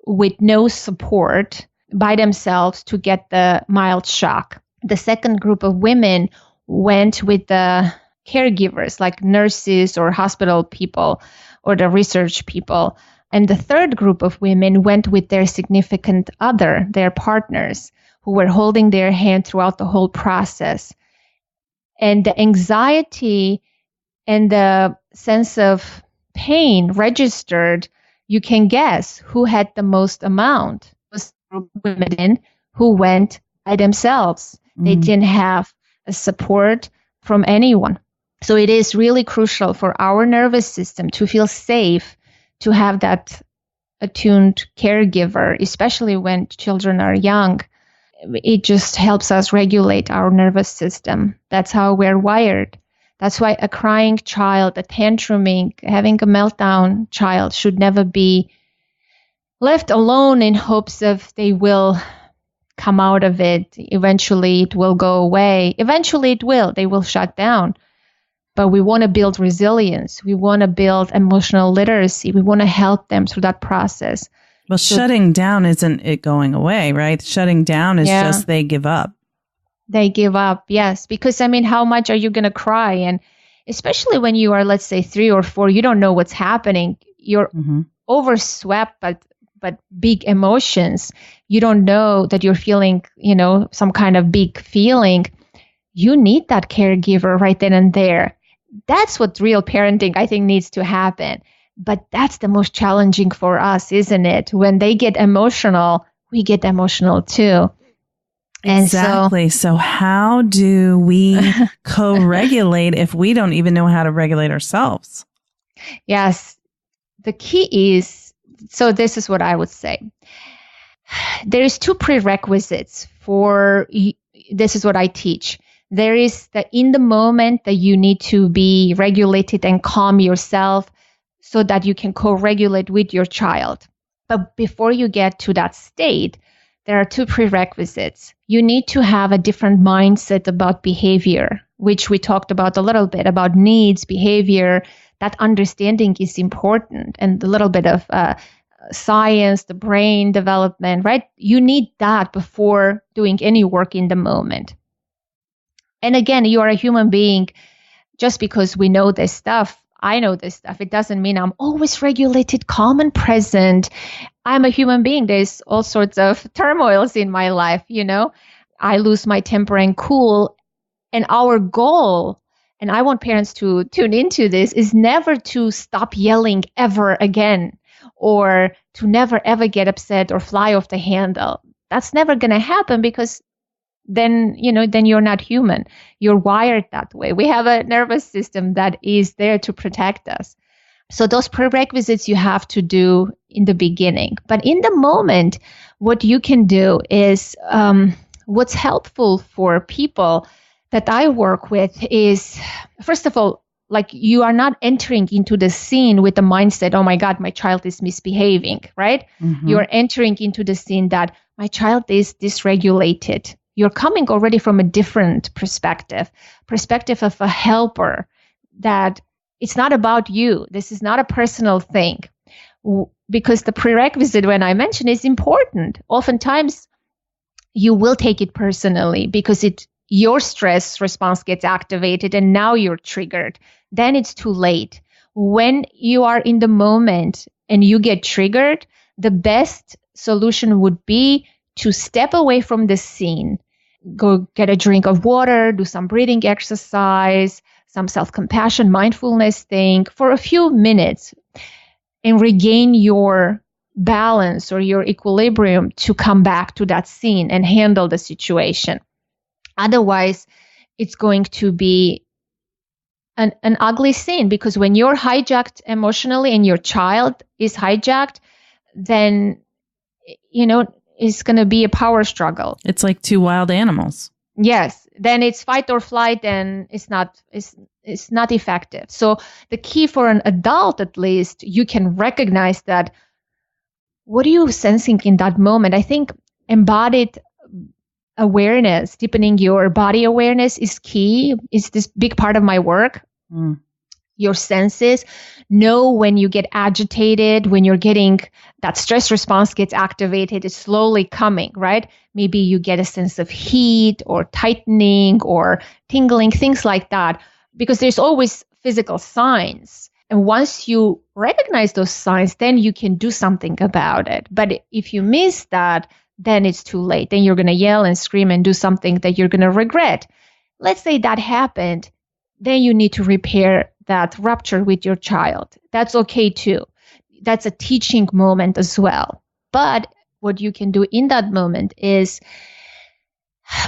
with no support by themselves to get the mild shock. The second group of women went with the caregivers, like nurses or hospital people or the research people. And the third group of women went with their significant other, their partners, who were holding their hand throughout the whole process. And the anxiety and the sense of pain registered, you can guess who had the most amount. It was women who went by themselves. They didn't have a support from anyone. So it is really crucial for our nervous system to feel safe, to have that attuned caregiver, especially when children are young. It just helps us regulate our nervous system. That's how we're wired. That's why a crying child, a tantruming, having a meltdown child should never be left alone in hopes of they will come out of it. Eventually it will go away. Eventually it will. They will shut down. But we want to build resilience. We want to build emotional literacy. We want to help them through that process. Well, shutting down isn't it going away, right? Shutting down is just they give up. They give up, yes. Because, how much are you going to cry? And especially when you are, let's say, 3 or 4, you don't know what's happening. You're overswept but big emotions, you don't know that you're feeling, some kind of big feeling, you need that caregiver right then and there. That's what real parenting, I think, needs to happen. But that's the most challenging for us, isn't it? When they get emotional, we get emotional too. Exactly. So how do we co-regulate if we don't even know how to regulate ourselves? Yes. The key is, so this is what I would say. There is 2 prerequisites for, this is what I teach. There is the in the moment that you need to be regulated and calm yourself so that you can co-regulate with your child. But before you get to that state, there are 2 prerequisites. You need to have a different mindset about behavior, which we talked about a little bit, about needs, behavior. That understanding is important, and a little bit of science, the brain development, right? You need that before doing any work in the moment. And again, you are a human being. Just because we know this stuff, I know this stuff, it doesn't mean I'm always regulated, calm, and present. I'm a human being. There's all sorts of turmoils in my life, I lose my temper and cool. And our goal, and I want parents to tune into this, is never to stop yelling ever again, or to never ever get upset or fly off the handle. That's never going to happen, because then you're not human. You're wired that way. We have a nervous system that is there to protect us. So those prerequisites you have to do in the beginning. But in the moment, what you can do is, what's helpful for people that I work with is, first of all, like, you are not entering into the scene with the mindset, oh my God, my child is misbehaving, right? Mm-hmm. You're entering into the scene that my child is dysregulated. You're coming already from a different perspective of a helper, that it's not about you. This is not a personal thing, because the prerequisite, when I mention, is important. Oftentimes, you will take it personally because your stress response gets activated and now you're triggered. Then it's too late. When you are in the moment and you get triggered, the best solution would be to step away from the scene. Go get a drink of water, do some breathing exercise, some self-compassion, mindfulness thing for a few minutes, and regain your balance or your equilibrium to come back to that scene and handle the situation. Otherwise, it's going to be an ugly scene, because when you're hijacked emotionally and your child is hijacked, then, it's going to be a power struggle. It's like 2 wild animals. Yes. Then it's fight or flight, and it's not effective. So the key for an adult, at least, you can recognize that. What are you sensing in that moment? I think embodied awareness, deepening your body awareness is key. It's this big part of my work. Your senses. Know when you get agitated, when you're getting that stress response gets activated, it's slowly coming, right? Maybe you get a sense of heat or tightening or tingling, things like that, because there's always physical signs. And once you recognize those signs, then you can do something about it. But if you miss that, then it's too late. Then you're going to yell and scream and do something that you're going to regret. Let's say that happened. Then you need to repair that rupture with your child. That's okay too. That's a teaching moment as well. But what you can do in that moment is,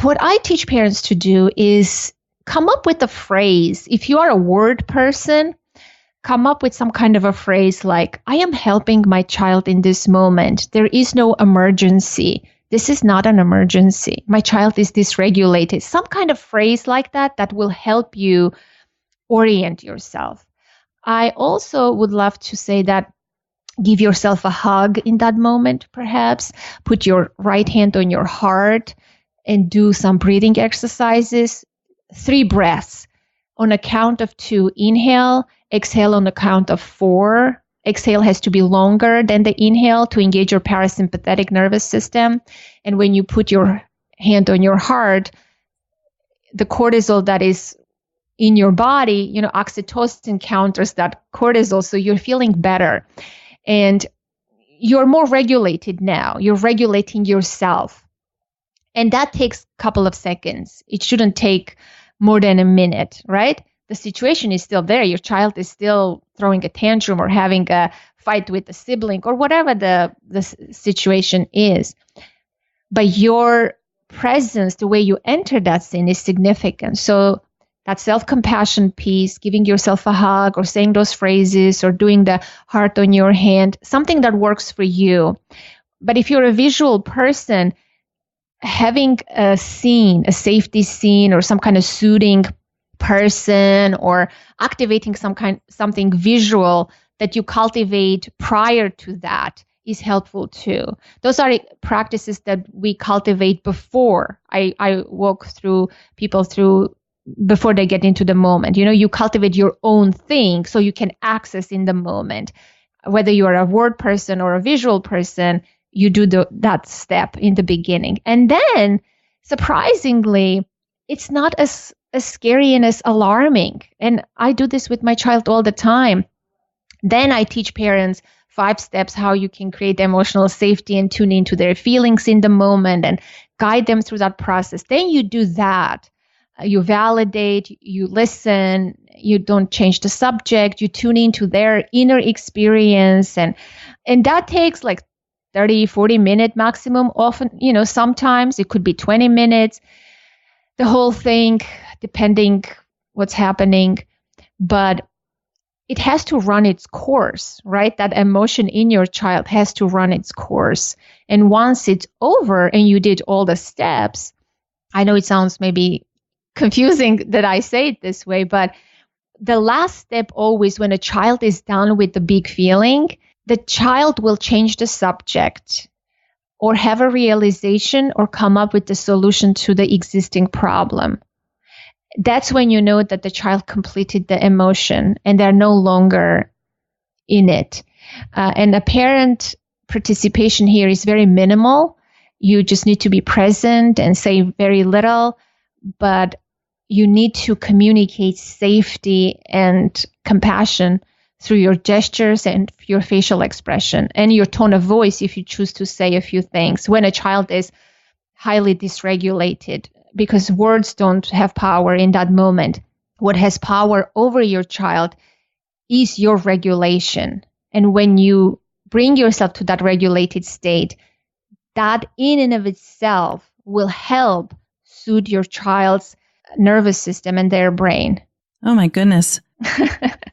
what I teach parents to do is come up with a phrase. If you are a word person, come up with some kind of a phrase like, I am helping my child in this moment. There is no emergency. This is not an emergency. My child is dysregulated. Some kind of phrase like that will help you orient yourself. I also would love to say that give yourself a hug in that moment, perhaps. Put your right hand on your heart and do some breathing exercises. 3 breaths. On a count of 2, inhale. Exhale on the count of 4. Exhale has to be longer than the inhale to engage your parasympathetic nervous system. And when you put your hand on your heart, the cortisol that is in your body, oxytocin counters that cortisol, so you're feeling better. And, you're more regulated now. You're regulating yourself. And that takes a couple of seconds. It shouldn't take more than a minute, right? The situation is still there. Your child is still throwing a tantrum or having a fight with a sibling or whatever the situation is. But your presence, the way you enter that scene is significant. So that self-compassion piece, giving yourself a hug or saying those phrases or doing the heart on your hand, something that works for you. But if you're a visual person, having a scene, a safety scene or some kind of soothing person or activating something visual that you cultivate prior to that is helpful too. Those are practices that we cultivate before I walk people through before they get into the moment. You cultivate your own thing so you can access in the moment. Whether you are a word person or a visual person, you do that step in the beginning. And then, surprisingly, it's not as scary and as alarming. And I do this with my child all the time. Then I teach parents 5 steps how you can create emotional safety and tune into their feelings in the moment and guide them through that process. Then you do that. You validate, you listen, you don't change the subject, you tune into their inner experience. And that takes like 30, 40 minute maximum. Often, sometimes it could be 20 minutes, the whole thing, depending what's happening. But it has to run its course, right? That emotion in your child has to run its course. And once it's over and you did all the steps, I know it sounds maybe confusing that I say it this way, but the last step always, when a child is done with the big feeling, the child will change the subject or have a realization or come up with the solution to the existing problem. That's when you know that the child completed the emotion and they're no longer in it. And a parent participation here is very minimal. You just need to be present and say very little, but you need to communicate safety and compassion through your gestures and your facial expression and your tone of voice if you choose to say a few things when a child is highly dysregulated, because words don't have power in that moment. What has power over your child is your regulation. And when you bring yourself to that regulated state, that in and of itself will help soothe your child's nervous system and their brain. Oh my goodness.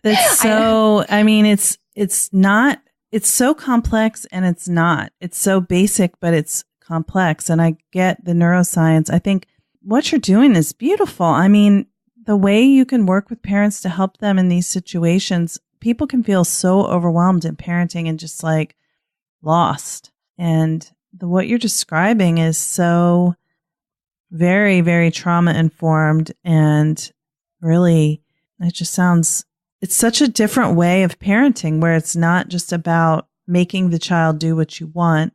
That's so, it's so complex and it's not. It's so basic, but it's complex. And I get the neuroscience. I think what you're doing is beautiful. I mean, the way you can work with parents to help them in these situations, people can feel so overwhelmed in parenting and just like lost. And what you're describing is so very, very trauma informed, and really, it's such a different way of parenting where it's not just about making the child do what you want,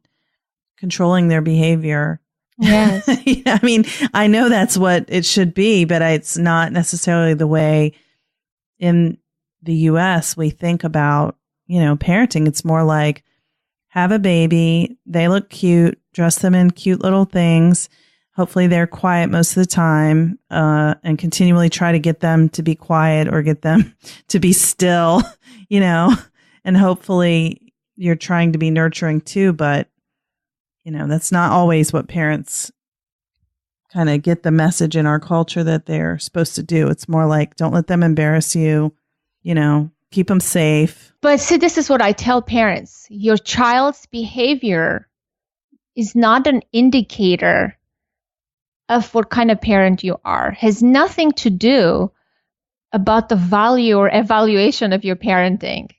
controlling their behavior. Yes. I mean, I know that's what it should be, but it's not necessarily the way in the US we think about, parenting. It's more like have a baby, they look cute, dress them in cute little things. Hopefully they're quiet most of the time, and continually try to get them to be quiet or get them to be still, and hopefully you're trying to be nurturing too. But, that's not always what parents kind of get the message in our culture that they're supposed to do. It's more like, don't let them embarrass you, keep them safe. But see, this is what I tell parents. Your child's behavior is not an indicator of what kind of parent you are. Has nothing to do about the value or evaluation of your parenting.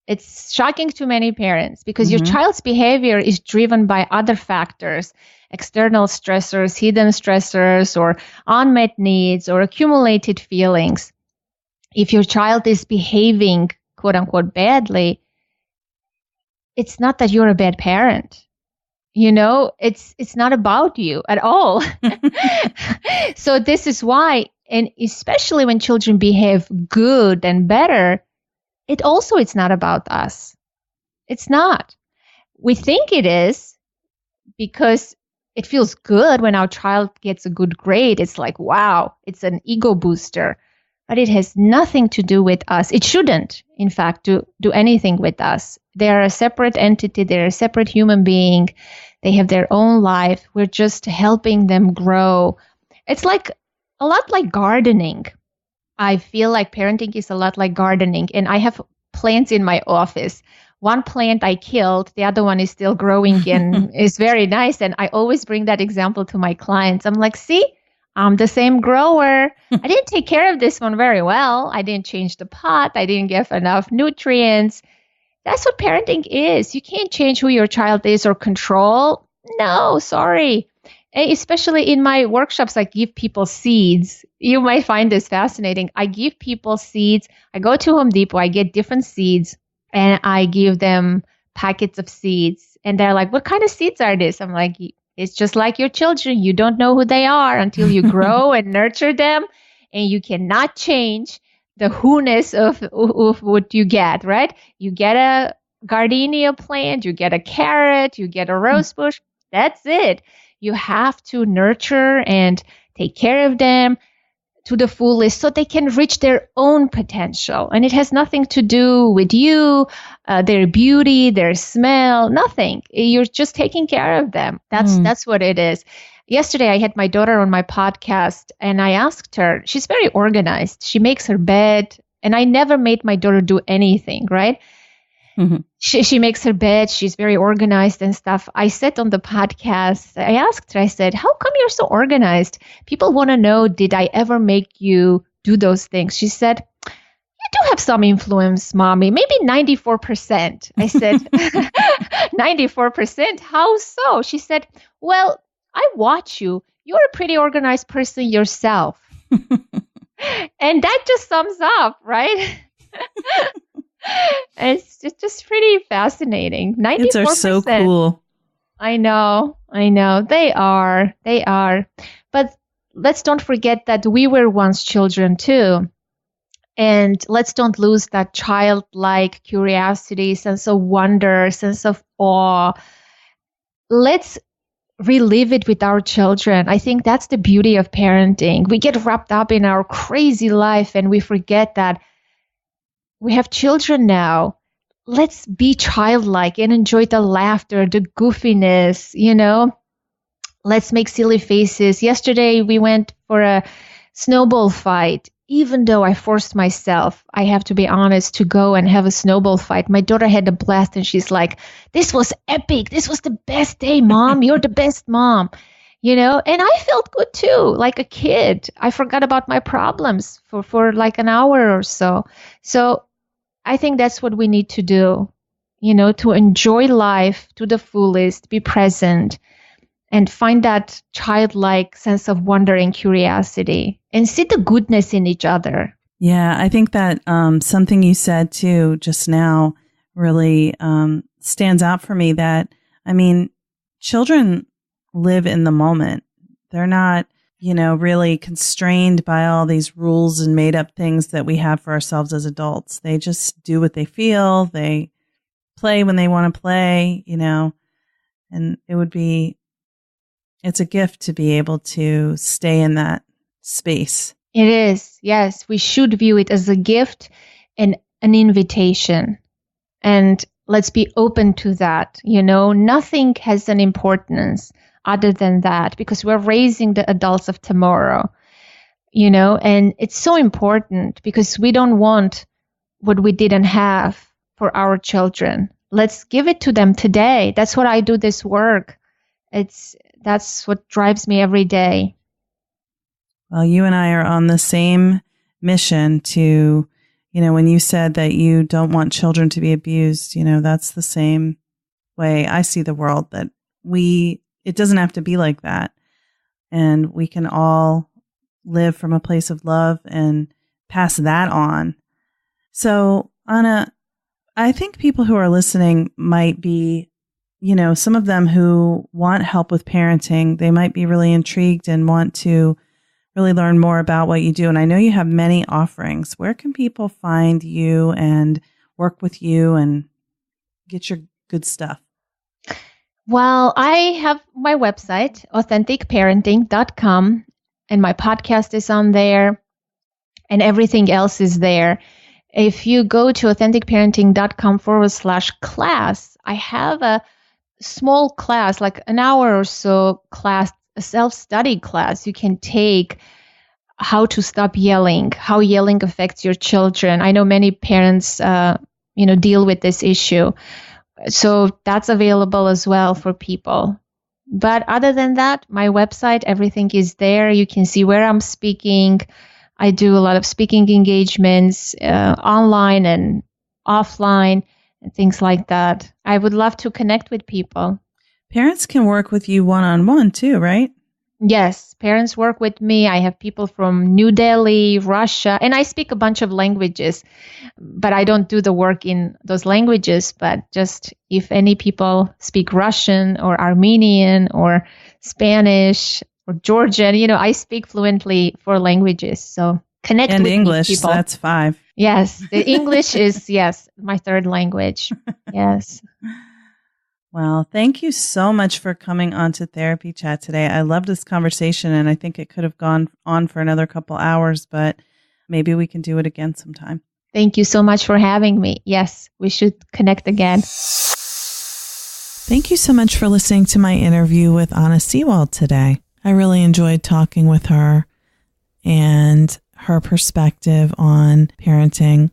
It's shocking to many parents because your child's behavior is driven by other factors, external stressors, hidden stressors, or unmet needs, or accumulated feelings. If your child is behaving, quote unquote, badly, it's not that you're a bad parent. It's not about you at all. So this is why, and especially when children behave good and better, it's not about us. It's not. We think it is because it feels good when our child gets a good grade. It's like, wow, it's an ego booster. But it has nothing to do with us. It shouldn't, in fact, do anything with us. They are a separate entity. They're a separate human being. They have their own life. We're just helping them grow. It's like a lot like gardening. I feel like parenting is a lot like gardening. And I have plants in my office. One plant I killed, the other one is still growing and is very nice. And I always bring that example to my clients. I'm like, see, I'm the same grower. I didn't take care of this one very well. I didn't change the pot. I didn't give enough nutrients. That's what parenting is. You can't change who your child is or control. No, sorry. Especially in my workshops, I give people seeds. You might find this fascinating. I give people seeds. I go to Home Depot. I get different seeds and I give them packets of seeds. And they're like, what kind of seeds are these? I'm like, it's just like your children. You don't know who they are until you grow and nurture them. And you cannot change the who-ness of what you get, right? You get a gardenia plant, you get a carrot, you get a rose bush. That's it. You have to nurture and take care of them to the fullest so they can reach their own potential. And it has nothing to do with you, their beauty, their smell, nothing. You're just taking care of them. That's what it is. Yesterday, I had my daughter on my podcast and I asked her, she's very organized. She makes her bed and I never made my daughter do anything, right? Mm-hmm. She makes her bed. She's very organized and stuff. I said on the podcast, I asked her, I said, how come you're so organized? People want to know, did I ever make you do those things? She said, you do have some influence, mommy, maybe 94%. I said, 94%? How so? She said, well, I watch you. You're a pretty organized person yourself. And that just sums up, right? It's just pretty fascinating. 94%. Kids are so cool. I know. They are. But let's don't forget that we were once children too. And let's don't lose that childlike curiosity, sense of wonder, sense of awe. Let's relive it with our children. I think that's the beauty of parenting. We get wrapped up in our crazy life and we forget that we have children now. Let's be childlike and enjoy the laughter, the goofiness, Let's make silly faces. Yesterday, we went for a snowball fight. Even though I forced myself, I have to be honest, to go and have a snowball fight. My daughter had a blast and she's like, this was epic. This was the best day, Mom. You're the best mom. And I felt good too, like a kid. I forgot about my problems for like an hour or so. So I think that's what we need to do, to enjoy life to the fullest, be present, and find that childlike sense of wonder and curiosity and see the goodness in each other. Yeah, I think that something you said too just now really stands out for me that, children live in the moment. They're not, really constrained by all these rules and made up things that we have for ourselves as adults. They just do what they feel. They play when they want to play, and it's a gift to be able to stay in that space. It is. Yes. We should view it as a gift and an invitation. And let's be open to that. Nothing has an importance other than that because we're raising the adults of tomorrow, and it's so important because we don't want what we didn't have for our children. Let's give it to them today. That's what I do this work. That's what drives me every day. Well, you and I are on the same mission to, when you said that you don't want children to be abused, that's the same way I see the world, that it doesn't have to be like that. And we can all live from a place of love and pass that on. So, Anna, I think people who are listening might be, some of them who want help with parenting, they might be really intrigued and want to really learn more about what you do. And I know you have many offerings. Where can people find you and work with you and get your good stuff? Well, I have my website, authenticparenting.com, and my podcast is on there, and everything else is there. If you go to authenticparenting.com/class, I have a small class, like an hour or so class, a self-study class you can take, how to stop yelling, how yelling affects your children. I know many parents, deal with this issue. So that's available as well for people. But other than that, my website, everything is there. You can see where I'm speaking. I do a lot of speaking engagements, online and offline and things like that. I would love to connect with people. Parents can work with you one-on-one too, right? Yes, parents work with me. I have people from New Delhi, Russia, and I speak a bunch of languages, but I don't do the work in those languages. But just if any people speak Russian or Armenian or Spanish or Georgian, I speak fluently 4 languages. So connect and with English, people. So that's 5. Yes, the English is, my 3rd language. Yes. Well, thank you so much for coming on to Therapy Chat today. I love this conversation, and I think it could have gone on for another couple hours, but maybe we can do it again sometime. Thank you so much for having me. Yes, we should connect again. Thank you so much for listening to my interview with Anna Seewald today. I really enjoyed talking with her and her perspective on parenting.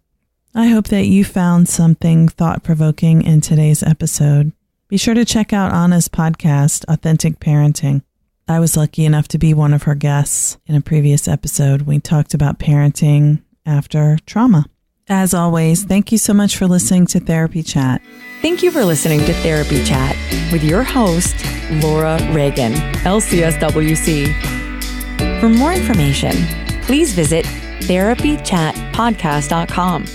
I hope that you found something thought-provoking in today's episode. Be sure to check out Anna's podcast, Authentic Parenting. I was lucky enough to be one of her guests in a previous episode. We talked about parenting after trauma. As always, thank you so much for listening to Therapy Chat. Thank you for listening to Therapy Chat with your host, Laura Reagan, LCSW-C. For more information, please visit therapychatpodcast.com.